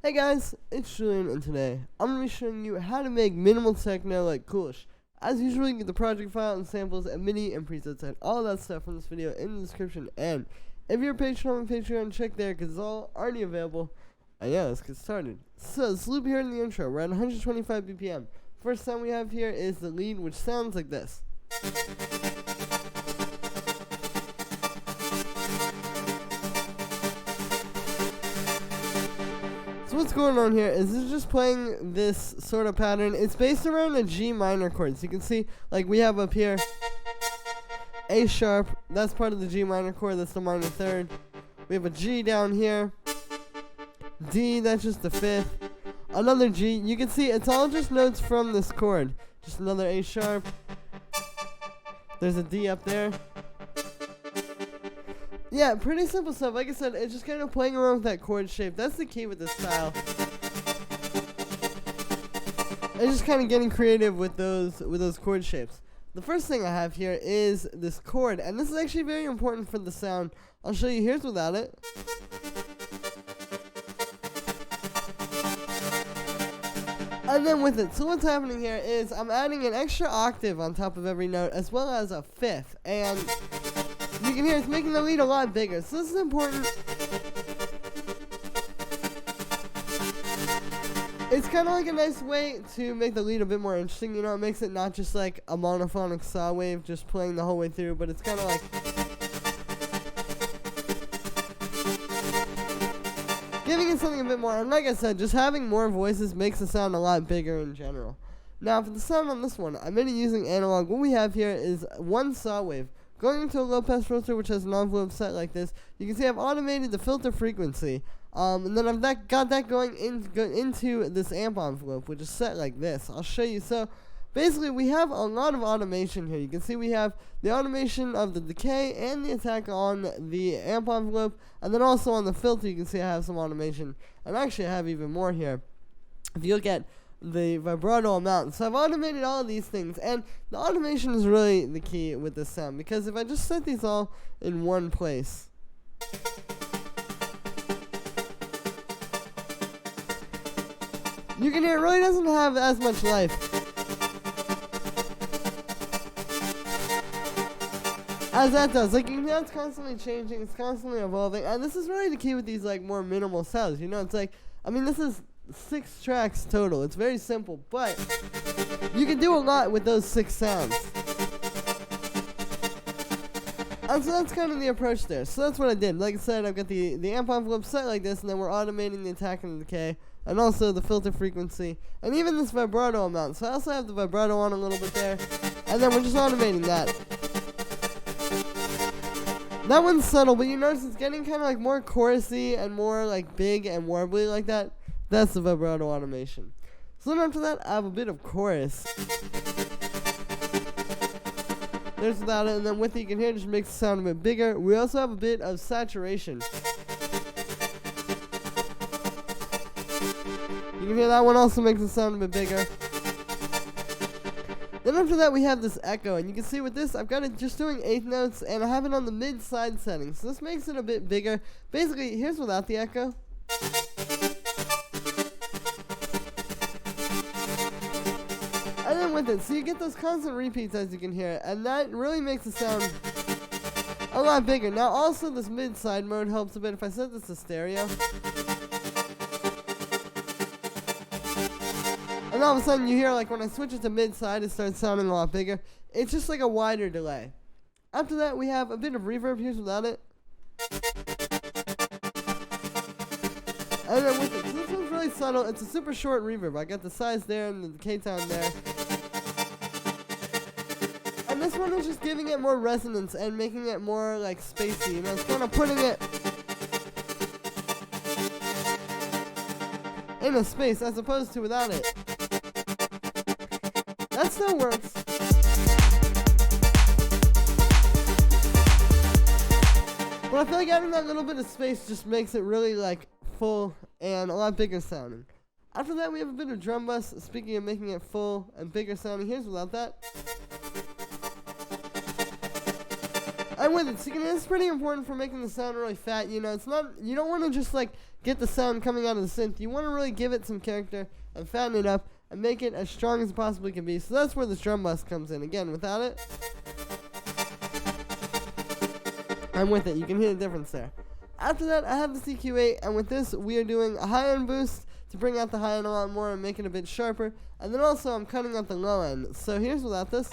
Hey guys, it's Julian, and today I'm going to be showing you how to make minimal techno like coolish. As usual, you can get the project file and samples and MIDI and presets and all that stuff from this video in the description. And if you're a patron on Patreon, check there because it's all already available. And yeah, let's get started. So, this loop here in the intro, we're at 125 BPM. First sound we have here is the lead, which sounds like this. So what's going on here is this is just playing this sort of pattern. It's based around a G minor chord. So you can see, like, we have up here A sharp. That's part of the G minor chord. That's the minor third. We have a G down here. D, that's just the fifth. Another G. You can see it's all just notes from this chord. Just another A sharp. There's a D up there. Yeah, pretty simple stuff. Like I said, it's just kind of playing around with that chord shape. That's the key with this style. It's just kind of getting creative with those chord shapes. The first thing I have here is this chord, and this is actually very important for the sound. I'll show you. Here's without it. And then with it. So what's happening here is I'm adding an extra octave on top of every note, as well as a fifth. And you can hear it's making the lead a lot bigger. So this is important. It's kind of like a nice way to make the lead a bit more interesting. You know, it makes it not just like a monophonic saw wave just playing the whole way through, but it's kind of like giving it something a bit more. And like I said, just having more voices makes the sound a lot bigger in general. Now for the sound on this one, I'm mainly using analog. What we have here is one saw wave going into a low pass filter, which has an envelope set like this. You can see I've automated the filter frequency, and then I've got that going into this amp envelope, which is set like this. I'll show you. So basically, we have a lot of automation here. You can see we have the automation of the decay and the attack on the amp envelope, and then also on the filter, you can see I have some automation. And actually, I have even more here. If you look at the vibrato amount. So I've automated all of these things, and the automation is really the key with this sound, because if I just set these all in one place, you can hear it really doesn't have as much life as that does. Like, you can hear it's constantly changing, it's constantly evolving, and this is really the key with these like more minimal sounds. You know, it's like, I mean, this is 6 tracks total. It's very simple, but you can do a lot with those 6 sounds. And so that's kind of the approach there. So that's what I did. Like I said, I've got the amp envelope set like this, and then we're automating the attack and the decay, and also the filter frequency, and even this vibrato amount. So I also have the vibrato on a little bit there, and then we're just automating that. That one's subtle, but you notice it's getting kind of like more chorusy and more like big and warbly like that. That's the vibrato automation. So then after that, I have a bit of chorus. There's without it, and then with it, you can hear it just makes the sound a bit bigger. We also have a bit of saturation. You can hear that one also makes the sound a bit bigger. Then after that, we have this echo, and you can see with this, I've got it just doing 8th notes, and I have it on the mid-side setting. So this makes it a bit bigger. Basically, here's without the echo. And then with it, so you get those constant repeats, as you can hear, and that really makes the sound a lot bigger. Now also this mid-side mode helps a bit. If I set this to stereo, and all of a sudden you hear, like, when I switch it to mid-side, it starts sounding a lot bigger. It's just like a wider delay. After that, we have a bit of reverb. Here's without it. And then with it, so this one's really subtle. It's a super short reverb. I got the size there and the decay time there. And this one is just giving it more resonance and making it more like spacey. You know, it's kind of putting it in a space as opposed to without it. That still works. But I feel like adding that little bit of space just makes it really like full and a lot bigger sounding. After that, we have a bit of drum bus. Speaking of making it full and bigger sounding, here's without that. I'm with it. So it's pretty important for making the sound really fat. You know, it's not, you don't want to just like get the sound coming out of the synth. You want to really give it some character and fatten it up and make it as strong as it possibly can be. So that's where this drum bus comes in. Again, without it, I'm with it. You can hear the difference there. After that, I have the CQ8, and with this, we are doing a high-end boost to bring out the high end a lot more and make it a bit sharper. And then also, I'm cutting out the low end. So here's without this.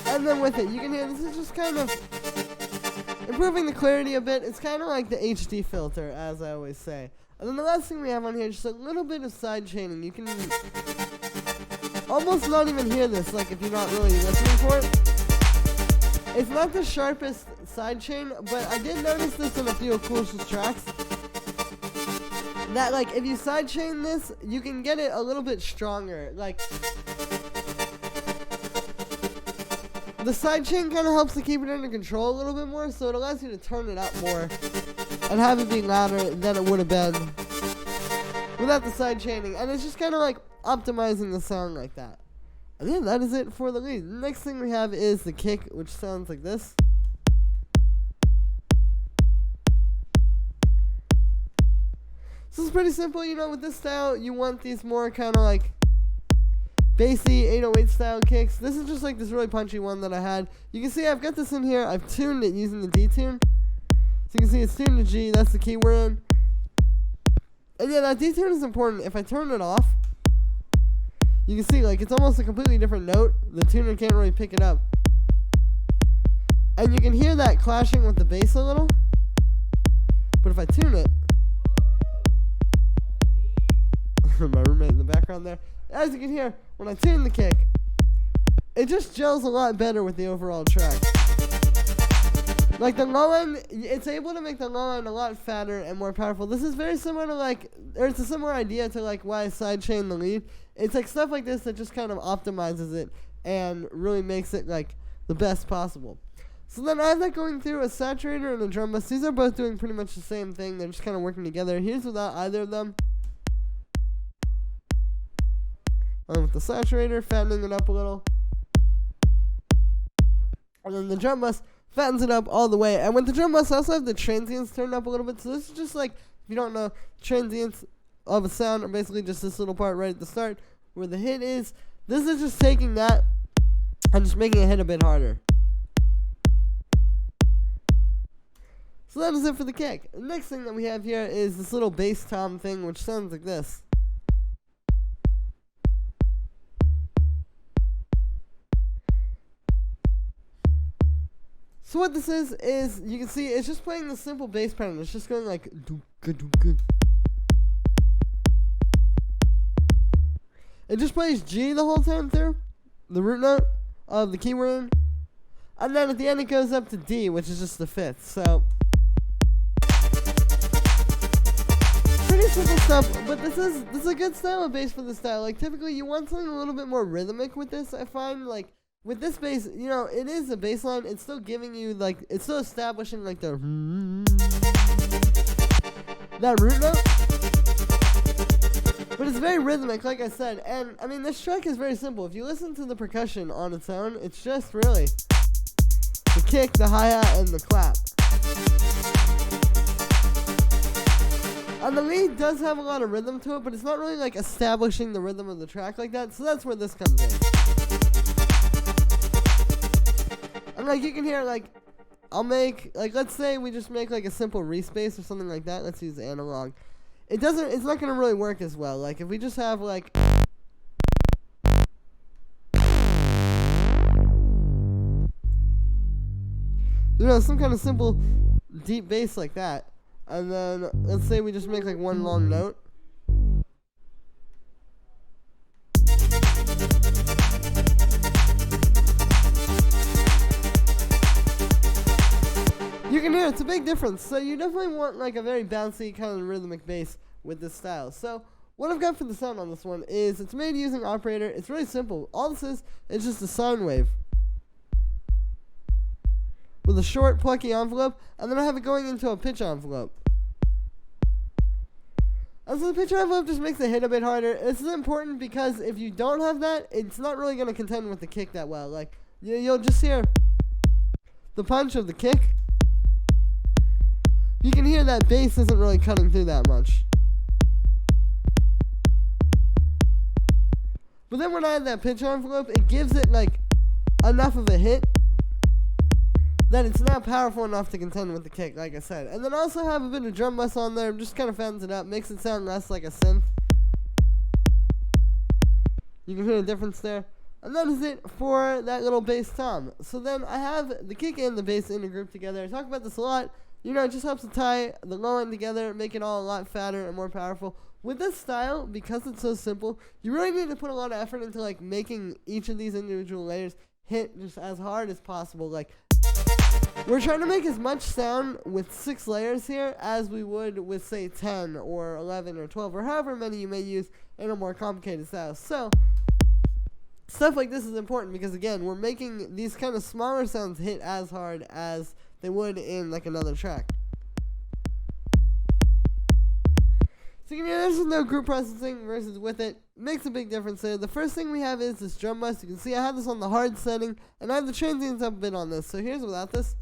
And then with it, you can hear this is just kind of improving the clarity a bit. It's kind of like the HD filter, as I always say. And then the last thing we have on here is just a little bit of side chaining. You can almost not even hear this, like if you're not really listening for it. It's not the sharpest side chain, but I did notice this in a few of Cool's tracks. That like if you side chain this, you can get it a little bit stronger. Like the side chain kind of helps to keep it under control a little bit more, so it allows you to turn it up more and have it be louder than it would have been without the side chaining. And it's just kind of like optimizing the sound like that. And yeah, that is it for the lead. The next thing we have is the kick, which sounds like this. So it's pretty simple, you know, with this style, you want these more kind of like bassy 808 style kicks. This is just like this really punchy one that I had. You can see I've got this in here. I've tuned it using the D tune. So you can see it's tuned to G. That's the key we're in. And yeah, that D tune is important. If I turn it off, you can see like it's almost a completely different note. The tuner can't really pick it up. And you can hear that clashing with the bass a little. But if I tune it, my roommate in the background there, as you can hear, when I tune the kick, it just gels a lot better with the overall track. Like the low end, it's able to make the low end a lot fatter and more powerful. This is very similar to like, or it's a similar idea to like why I sidechain the lead. It's like stuff like this that just kind of optimizes it and really makes it like the best possible. So then I have that going through a saturator and a drum bus. These are both doing pretty much the same thing. They're just kind of working together. Here's without either of them. With the saturator, fattening it up a little. And then the drum bus fattens it up all the way. And with the drum bus, I also have the transients turned up a little bit. So this is just like, if you don't know, transients of a sound are basically just this little part right at the start where the hit is. This is just taking that and just making it hit a bit harder. So that is it for the kick. The next thing that we have here is this little bass tom thing, which sounds like this. So what this is you can see it's just playing the simple bass pattern. It's just going like dooka dooka. It just plays G the whole time through, the root note of the key we're in, and then at the end it goes up to D, which is just the fifth. So pretty simple stuff, but this is a good style of bass for this style. Like typically you want something a little bit more rhythmic with this. I find like with this bass, you know, it is a bass line. It's still giving you, like, it's still establishing, like, that root note. But it's very rhythmic, like I said. And, I mean, this track is very simple. If you listen to the percussion on its own, it's just really the kick, the hi-hat, and the clap. And the lead does have a lot of rhythm to it, but it's not really, like, establishing the rhythm of the track like that. So that's where this comes in. And like you can hear, like, I'll make, like, let's say we just make like a simple respace or something like that. Let's use analog. It's not gonna really work as well. Like if we just have like, you know, some kind of simple deep bass like that. And then let's say we just make like one long note. You can hear it's a big difference. So you definitely want like a very bouncy kind of rhythmic bass with this style. So what I've got for the sound on this one is it's made using operator. It's really simple. All this is just a sine wave with a short plucky envelope, and then I have it going into a pitch envelope. Also, the pitch envelope just makes the hit a bit harder. This is important because if you don't have that, it's not really going to contend with the kick that well. Like, you'll just hear the punch of the kick. You can hear that bass isn't really cutting through that much. But then when I add that pitch envelope, it gives it like enough of a hit that it's not powerful enough to contend with the kick, like I said. And then also have a bit of drum bus on there, just kind of fattens it up, makes it sound less like a synth. You can hear the difference there. And that is it for that little bass tom. So then I have the kick and the bass in a group together. I talk about this a lot. You know, it just helps to tie the low end together, make it all a lot fatter and more powerful. With this style, because it's so simple, you really need to put a lot of effort into like making each of these individual layers hit just as hard as possible. Like, we're trying to make as much sound with 6 layers here as we would with, say, 10 or 11 or 12 or however many you may use in a more complicated style. So, stuff like this is important because, again, we're making these kind of smaller sounds hit as hard as they would in, like, another track. So, you can hear there's no group processing versus with it. Makes a big difference there. The first thing we have is this drum bus. You can see I have this on the hard setting, and I have the transients up a bit on this. So here's without this.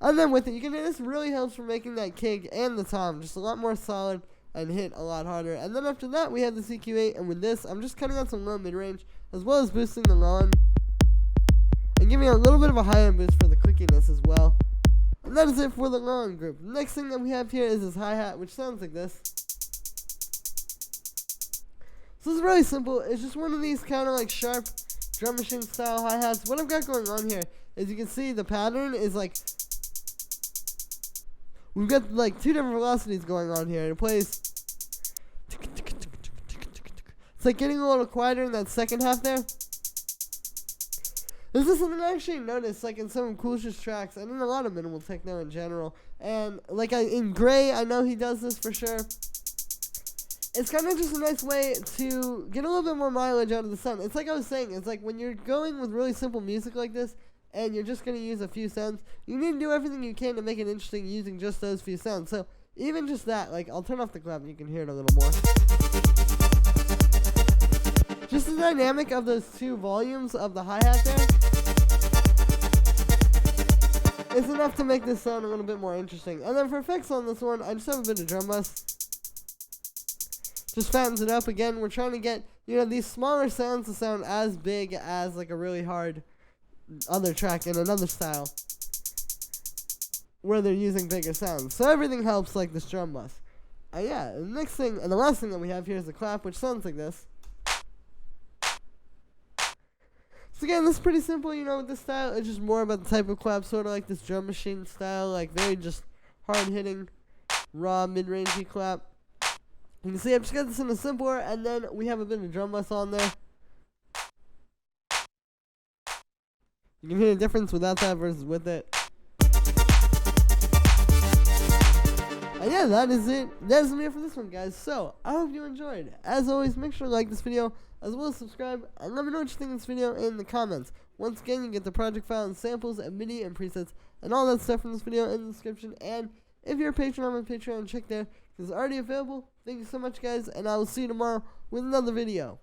And then with it, you can hear this really helps for making that kick and the tom just a lot more solid and hit a lot harder. And then after that, we have the CQ8, and with this, I'm just cutting out some low mid-range, as well as boosting the low end, and giving a little bit of a high end boost for the clickiness as well. And that is it for the low end group. The next thing that we have here is this hi-hat, which sounds like this. So it's really simple. It's just one of these kind of like sharp drum machine style hi-hats. What I've got going on here is you can see the pattern is like, we've got like 2 different velocities going on here. It plays, it's like getting a little quieter in that second half there. This is something I actually noticed like in some of Coolish's tracks and in a lot of minimal techno in general. And like in Gray, I know he does this for sure. It's kind of just a nice way to get a little bit more mileage out of the sound. It's like I was saying, it's like when you're going with really simple music like this, and you're just going to use a few sounds, you need to do everything you can to make it interesting using just those few sounds. So even just that, like I'll turn off the clap and you can hear it a little more. Just the dynamic of those 2 volumes of the hi-hat there is enough to make this sound a little bit more interesting. And then for effects on this one, I just have a bit of drum bus. Just fattens it up. Again, we're trying to get, you know, these smaller sounds to sound as big as like a really hard other track in another style where they're using bigger sounds. So everything helps like this drum bus. Yeah, the next thing and the last thing that we have here is the clap, which sounds like this. So again, this is pretty simple, you know, with this style. It's just more about the type of clap, sort of like this drum machine style, like very just hard-hitting, raw, mid-rangey clap. You can see I've just got this in a simpler, and then we have a bit of drum bus on there. You can hear the difference without that versus with it. And yeah, that is it. That is it for this one, guys. So, I hope you enjoyed. As always, make sure to like this video, as well as subscribe, and let me know what you think of this video in the comments. Once again, you get the project file and samples and MIDI and presets and all that stuff from this video in the description. And if you're a patron on my Patreon, check there, because it's already available. Thank you so much, guys, and I will see you tomorrow with another video.